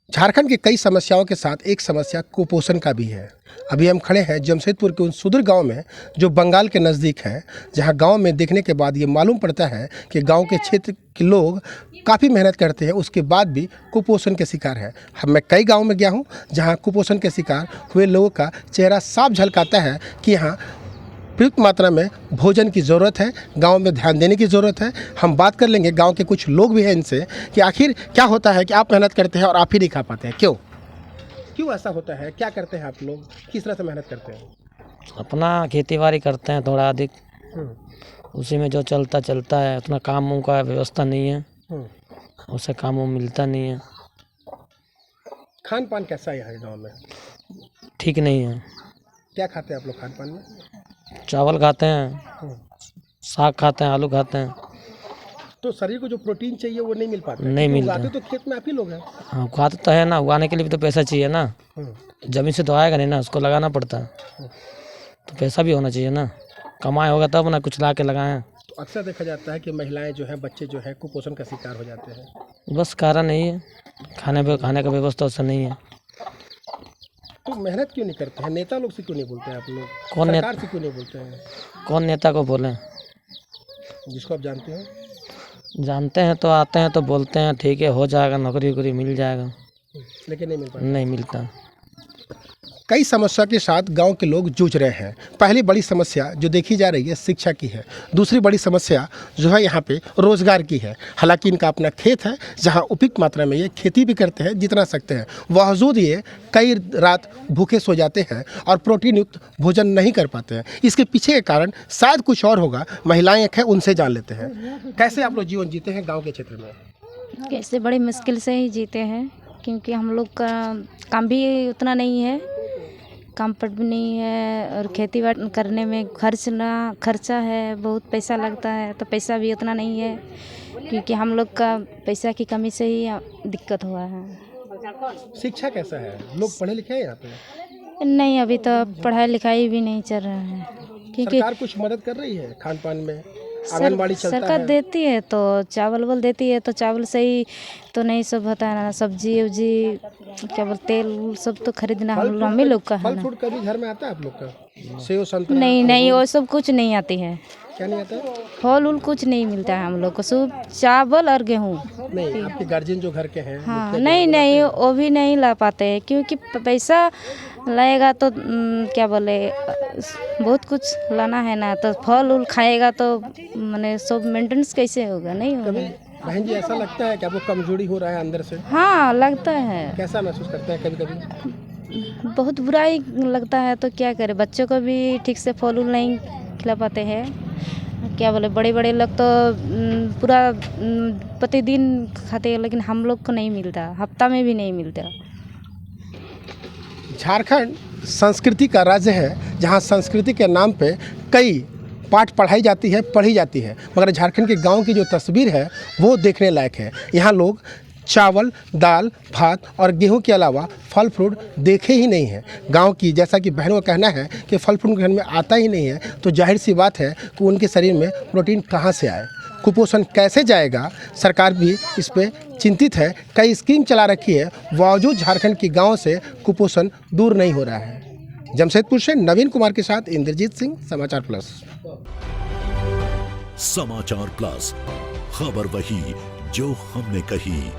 झारखंड की कई समस्याओं के साथ एक समस्या कुपोषण का भी है। अभी हम खड़े हैं जमशेदपुर के उन सुदूर गांव में जो बंगाल के नज़दीक है, जहां गांव में देखने के बाद ये मालूम पड़ता है कि गांव के क्षेत्र के लोग काफ़ी मेहनत करते हैं, उसके बाद भी कुपोषण के शिकार है। मैं कई गाँव में गया हूँ जहाँ कुपोषण के शिकार हुए लोगों का चेहरा साफ झलकाता है कि यहाँ प्रयुक्त मात्रा में भोजन की ज़रूरत है, गांव में ध्यान देने की ज़रूरत है। हम बात कर लेंगे, गांव के कुछ लोग भी हैं इनसे, कि आखिर क्या होता है कि आप मेहनत करते हैं और आप ही नहीं खा पाते हैं, क्यों ऐसा होता है? क्या करते हैं आप लोग, किस तरह से मेहनत करते हैं? अपना खेती बाड़ी करते हैं थोड़ा अधिक, उसी में जो चलता है। उतना काम वाम का व्यवस्था नहीं है, उससे काम वाम मिलता नहीं है। खान पान कैसा है यहाँ गाँव में? ठीक नहीं है। क्या खाते हैं आप लोग खान पान में? चावल खाते हैं, साग खाते हैं, आलू खाते हैं। तो शरीर को जो प्रोटीन चाहिए वो नहीं मिल पाता? नहीं मिलता। उगाते तो खेत में आप ही लोग हैं। हाँ, खाते तो है ना, उगाने के लिए भी तो पैसा चाहिए ना। जमीन से तो आएगा नहीं ना, उसको लगाना पड़ता है, तो पैसा भी होना चाहिए ना। कमाए होगा तब ना कुछ ला के लगाएं। तो अक्सर देखा जाता है कि महिलाएं जो है, बच्चे जो है कुपोषण का शिकार हो जाते हैं। बस कारण नहीं है, खाने का व्यवस्था उससे नहीं है। तो मेहनत क्यों नहीं करते हैं? नेता लोग से क्यों नहीं बोलते हैं आप लोग? कौन सरकार से क्यों नहीं बोलते हैं? कौन नेता को बोले? जिसको आप जानते हो। जानते हैं तो आते हैं तो बोलते हैं ठीक है, हो जाएगा, नौकरी वोकरी मिल जाएगा, लेकिन नहीं मिल पाता। नहीं मिलता। कई समस्या के साथ गांव के लोग जूझ रहे हैं। पहली बड़ी समस्या जो देखी जा रही है शिक्षा की है। दूसरी बड़ी समस्या जो है यहाँ पे रोजगार की है। हालांकि इनका अपना खेत है जहाँ उपयुक्त मात्रा में ये खेती भी करते हैं जितना सकते हैं, बावजूद ये कई रात भूखे सो जाते हैं और प्रोटीन युक्त भोजन नहीं कर पाते हैं। इसके पीछे के कारण शायद कुछ और होगा। महिलाएं एक है, उनसे जान लेते हैं कैसे आप लोग जीवन जीते हैं गाँव के क्षेत्र में। कैसे बड़ी मुश्किल से ही जीते हैं, क्योंकि हम लोग का काम भी उतना नहीं है, काम पर भी नहीं है, और खेती बाड़ी करने में खर्चा है, बहुत पैसा लगता है, तो पैसा भी उतना नहीं है, क्योंकि हम लोग का पैसा की कमी से ही दिक्कत हुआ है। शिक्षा कैसा है? लोग पढ़े लिखे हैं यहाँ पे? नहीं, अभी तो पढ़ाई लिखाई भी नहीं चल रहा है, क्योंकि सरकार कुछ मदद कर रही है खान पान में? आंगनबाड़ी चलता सरकार है। देती है तो चावल देती है, तो चावल से ही तो नहीं सब होता है ना। सब्जी उब्जी क्या बोलते, तेल सब तो खरीदना हम ही लोग का है फल ना। फ्रूट कभी घर में आता है आप लोग का? सेव संतरा? नहीं, वो सब कुछ नहीं आती है। क्या नहीं आता? फल उल कुछ नहीं मिलता है हम लोग को, सिर्फ चावल और गेहूँ। नहीं, आपके गार्जियन जो घर के हैं हाँ, नहीं, वो भी नहीं ला पाते हैं, क्योंकि पैसा लाएगा तो क्या बोले, बहुत कुछ लाना है ना, तो फल उल खाएगा तो मैंने सब मेंटेनेंस कैसे होगा? नहीं होगा। बहन जी, ऐसा लगता है कि आपको कमजोरी हो रहा है अंदर से? हाँ, लगता है। कैसा महसूस करते हैं कभी कभी? बहुत बुरा ही लगता है, तो क्या करें, बच्चों को भी ठीक से फल उल नहीं खिला पाते हैं। क्या बोले, बड़े लोग तो पूरा प्रतिदिन खाते हैं, लेकिन हम लोग को नहीं मिलता, हफ्ता में भी नहीं मिलता। झारखंड संस्कृति का राज्य है, जहाँ संस्कृति के नाम पे कई पाठ पढ़ाई जाती है, पढ़ी जाती है, मगर झारखंड के गांव की जो तस्वीर है वो देखने लायक है। यहाँ लोग चावल, दाल, भात और गेहूं के अलावा फल फ्रूट देखे ही नहीं हैं। गांव की, जैसा कि बहनों का कहना है कि फल फ्रूट घर में आता ही नहीं है, तो जाहिर सी बात है कि उनके शरीर में प्रोटीन कहाँ से आए, कुपोषण कैसे जाएगा। सरकार भी इस पर चिंतित है, कई स्कीम चला रखी है, बावजूद झारखंड के गाँव से कुपोषण दूर नहीं हो रहा है। जमशेदपुर से नवीन कुमार के साथ इंद्रजीत सिंह, समाचार प्लस। समाचार प्लस, खबर वही जो हमने कही।